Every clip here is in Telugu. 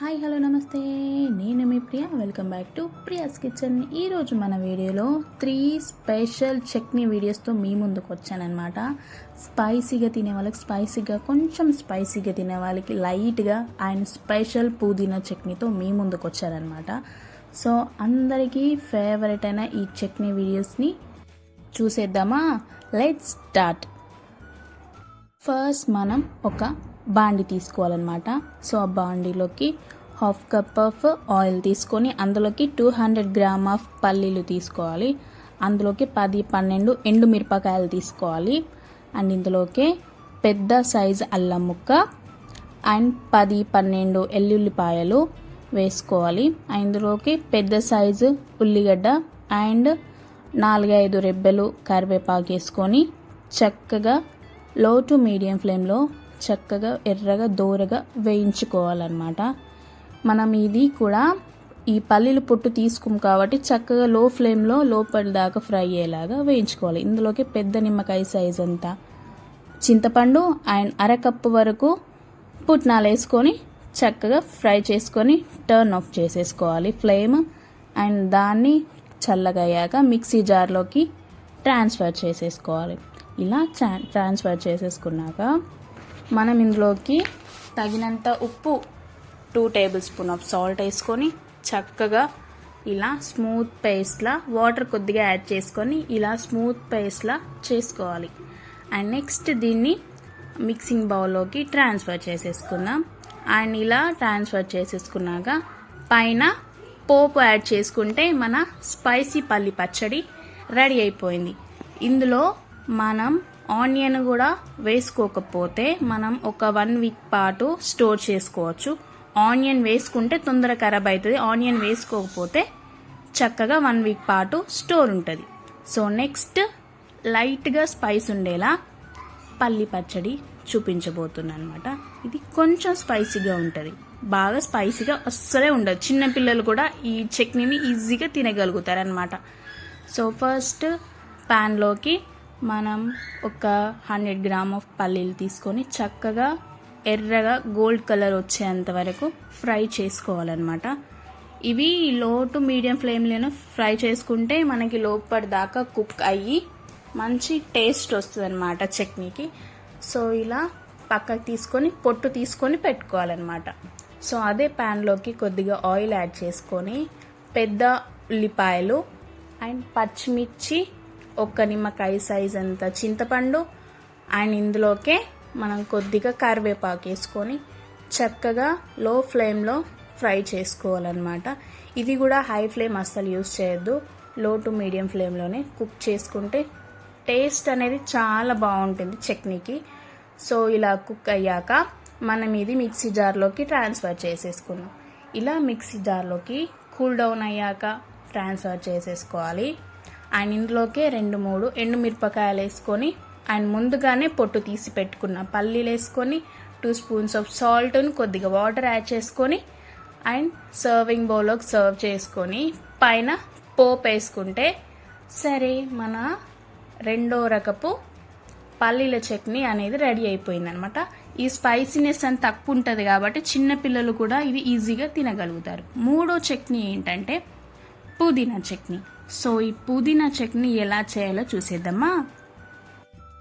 హాయ్ హలో నమస్తే, నేను మీ Priya. Welcome back to Priya's kitchen. ఈరోజు మన వీడియోలో 3 స్పెషల్ చట్నీ వీడియోస్తో మీ ముందుకు వచ్చానమాట. స్పైసీగా తినే వాళ్ళకి స్పైసీగా, కొంచెం స్పైసీగా తినే వాళ్ళకి లైట్గా అండ్ స్పెషల్ పుదీనా చట్నీతో మీ ముందుకు వచ్చానమాట. సో అందరికీ ఫేవరెట్ అయిన ఈ చట్నీ వీడియోస్ని చూసేద్దామా? Let's start. ఫస్ట్ మనం ఒక బాండి తీసుకోవాలన్నమాట. సో ఆ బాండీలోకి 1/2 కప్ ఆఫ్ ఆయిల్ తీసుకొని అందులోకి 200 గ్రామ్ ఆఫ్ పల్లీలు తీసుకోవాలి. అందులోకి 10-12 ఎండు మిరపకాయలు తీసుకోవాలి. అండ్ ఇందులోకి పెద్ద సైజు అల్లం ముక్క అండ్ 10-12 ఎల్లుల్లిపాయలు వేసుకోవాలి. ఇందులోకి పెద్ద సైజు ఉల్లిగడ్డ అండ్ 4-5 రెబ్బలు కరివేపాకు వేసుకొని చక్కగా లో టు మీడియం ఫ్లేమ్లో చక్కగా ఎర్రగా దోరగా వేయించుకోవాలన్నమాట. మనం ఇది కూడా ఈ పల్లీలు పొట్టు తీసుకుం కాబట్టి చక్కగా లో ఫ్లేమ్లో లోపలి దాకా ఫ్రై అయ్యేలాగా వేయించుకోవాలి. ఇందులోకి పెద్ద నిమ్మకాయ సైజ్ అంతా చింతపండు అండ్ అరకప్పు వరకు పుట్నాలు వేసుకొని చక్కగా ఫ్రై చేసుకొని టర్న్ ఆఫ్ చేసేసుకోవాలి ఫ్లేమ్. అండ్ దాన్ని చల్లగా అయ్యాక మిక్సీ జార్లోకి ట్రాన్స్ఫర్ చేసేసుకోవాలి. ఇలా ట్రాన్స్ఫర్ చేసేసుకున్నాక మనం ఇందులోకి తగినంత ఉప్పు, 2 టేబుల్ స్పూన్ ఆఫ్ సాల్ట్ వేసుకొని చక్కగా ఇలా స్మూత్ పేస్ట్లా వాటర్ కొద్దిగా యాడ్ చేసుకొని ఇలా స్మూత్ పేస్ట్లా చేసుకోవాలి. అండ్ నెక్స్ట్ దీన్ని మిక్సింగ్ బౌల్లోకి ట్రాన్స్ఫర్ చేసేసుకుందాం. అండ్ ఇలా ట్రాన్స్ఫర్ చేసేసుకున్నాక పైన పోపు యాడ్ చేసుకుంటే మన స్పైసీ పల్లి పచ్చడి రెడీ అయిపోయింది. ఇందులో మనం ఆనియన్ కూడా వేసుకోకపోతే మనం ఒక 1 వీక్ పాటు స్టోర్ చేసుకోవచ్చు. ఆనియన్ వేసుకుంటే తొందర ఖరాబ్ అవుతుంది. ఆనియన్ వేసుకోకపోతే చక్కగా 1 వీక్ పాటు స్టోర్ ఉంటుంది. సో నెక్స్ట్ లైట్గా స్పైస్ ఉండేలా పల్లి పచ్చడి చూపించబోతున్నాను అనమాట. ఇది కొంచెం స్పైసీగా ఉంటుంది, బాగా స్పైసీగా అస్సలే ఉండదు. చిన్నపిల్లలు కూడా ఈ చట్నీని ఈజీగా తినగలుగుతారు అనమాట. సో ఫస్ట్ ప్యాన్లోకి మనం ఒక 100 గ్రామ్ ఆఫ్ పల్లీలు తీసుకొని చక్కగా ఎర్రగా గోల్డ్ కలర్ వచ్చేంత వరకు ఫ్రై చేసుకోవాలన్నమాట. ఇవి లో టు మీడియం ఫ్లేమ్లోనే ఫ్రై చేసుకుంటే మనకి లోపటి దాకా కుక్ అయ్యి మంచి టేస్ట్ వస్తుంది అనమాట చట్నీకి. సో ఇలా పక్కకు తీసుకొని పొట్టు తీసుకొని పెట్టుకోవాలన్నమాట. సో అదే ప్యాన్లోకి కొద్దిగా ఆయిల్ యాడ్ చేసుకొని పెద్ద ఉల్లిపాయలు అండ్ పచ్చిమిర్చి, ఒక నిమ్మకాయ సైజ్ అంత చింతపండు అండ్ ఇందులోకే మనం కొద్దిగా కరివేపాకు వేసుకొని చక్కగా లో ఫ్లేమ్లో ఫ్రై చేసుకోవాలన్నమాట. ఇది కూడా హై ఫ్లేమ్ అస్సలు యూజ్ చేయొద్దు, లో టు మీడియం ఫ్లేమ్లోనే కుక్ చేసుకుంటే టేస్ట్ అనేది చాలా బాగుంటుంది చట్నీకి. సో ఇలా కుక్ అయ్యాక మనం ఇది మిక్సీ జార్లోకి ట్రాన్స్ఫర్ చేసేసుకున్నాం. ఇలా మిక్సీ జార్లోకి కూల్ డౌన్ అయ్యాక ట్రాన్స్ఫర్ చేసేసుకోవాలి. అండ్ ఇందులోకే 2-3 ఎండు మిరపకాయలు వేసుకొని అండ్ ముందుగానే పొట్టు తీసి పెట్టుకున్న పల్లీలు వేసుకొని 2 స్పూన్స్ ఆఫ్ సాల్ట్, కొద్దిగా వాటర్ యాడ్ చేసుకొని అండ్ సర్వింగ్ బౌల్లోకి సర్వ్ చేసుకొని పైన పోపు వేసుకుంటే సరే మన రెండో రకపు పల్లీల చట్నీ అనేది రెడీ అయిపోయింది అనమాట. ఈ స్పైసీనెస్ అని తక్కువ ఉంటుంది కాబట్టి చిన్నపిల్లలు కూడా ఇది ఈజీగా తినగలుగుతారు. మూడో చట్నీ ఏంటంటే పుదీనా చట్నీ. సో ఈ పుదీనా చట్నీ ఎలా చేయాలో చూసేద్దామా?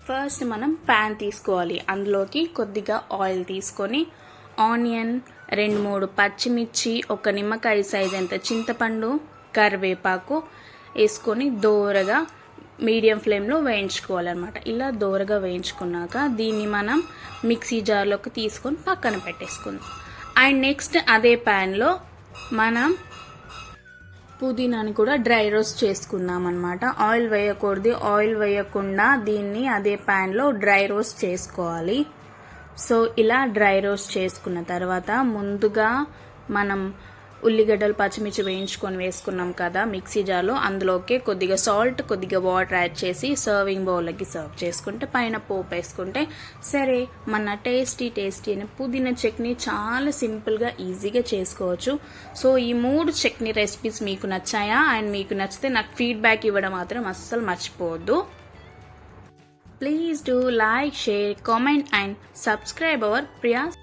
ఫస్ట్ మనం ప్యాన్ తీసుకోవాలి. అందులోకి కొద్దిగా ఆయిల్ తీసుకొని ఆనియన్, 2-3 పచ్చిమిర్చి, ఒక నిమ్మకాయ సైజ్ అంత చింతపండు, కరివేపాకు వేసుకొని దోరగా మీడియం ఫ్లేమ్లో వేయించుకోవాలన్నమాట. ఇలా దోరగా వేయించుకున్నాక దీన్ని మనం మిక్సీ జార్లోకి తీసుకొని పక్కన పెట్టేసుకుందాం. అండ్ నెక్స్ట్ అదే ప్యాన్లో మనం పుదీనాని కూడా డ్రై రోస్ట్ చేసుకుందాం అనమాట. ఆయిల్ వేయకూడదు, ఆయిల్ వేయకుండా దీన్ని అదే ప్యాన్లో డ్రై రోస్ట్ చేసుకోవాలి. సో ఇలా డ్రై రోస్ట్ చేసుకున్న తర్వాత ముందుగా మనం ఉల్లిగడ్డలు, పచ్చిమిర్చి వేయించుకొని వేసుకున్నాం కదా మిక్సీ జార్లో, అందులోకి కొద్దిగా సాల్ట్, కొద్దిగా వాటర్ యాడ్ చేసి సర్వింగ్ బౌల్లోకి సర్వ్ చేసుకుంటే పైన పోపు వేసుకుంటే సరే మన టేస్టీ అయిన పుదీనా చట్నీ చాలా సింపుల్గా ఈజీగా చేసుకోవచ్చు. సో ఈ 3 చట్నీ రెసిపీస్ మీకు నచ్చాయా? అండ్ మీకు నచ్చితే నాకు ఫీడ్బ్యాక్ ఇవ్వడం మాత్రం అస్సలు మర్చిపోవద్దు. Please do like, share, comment and subscribe our Priya's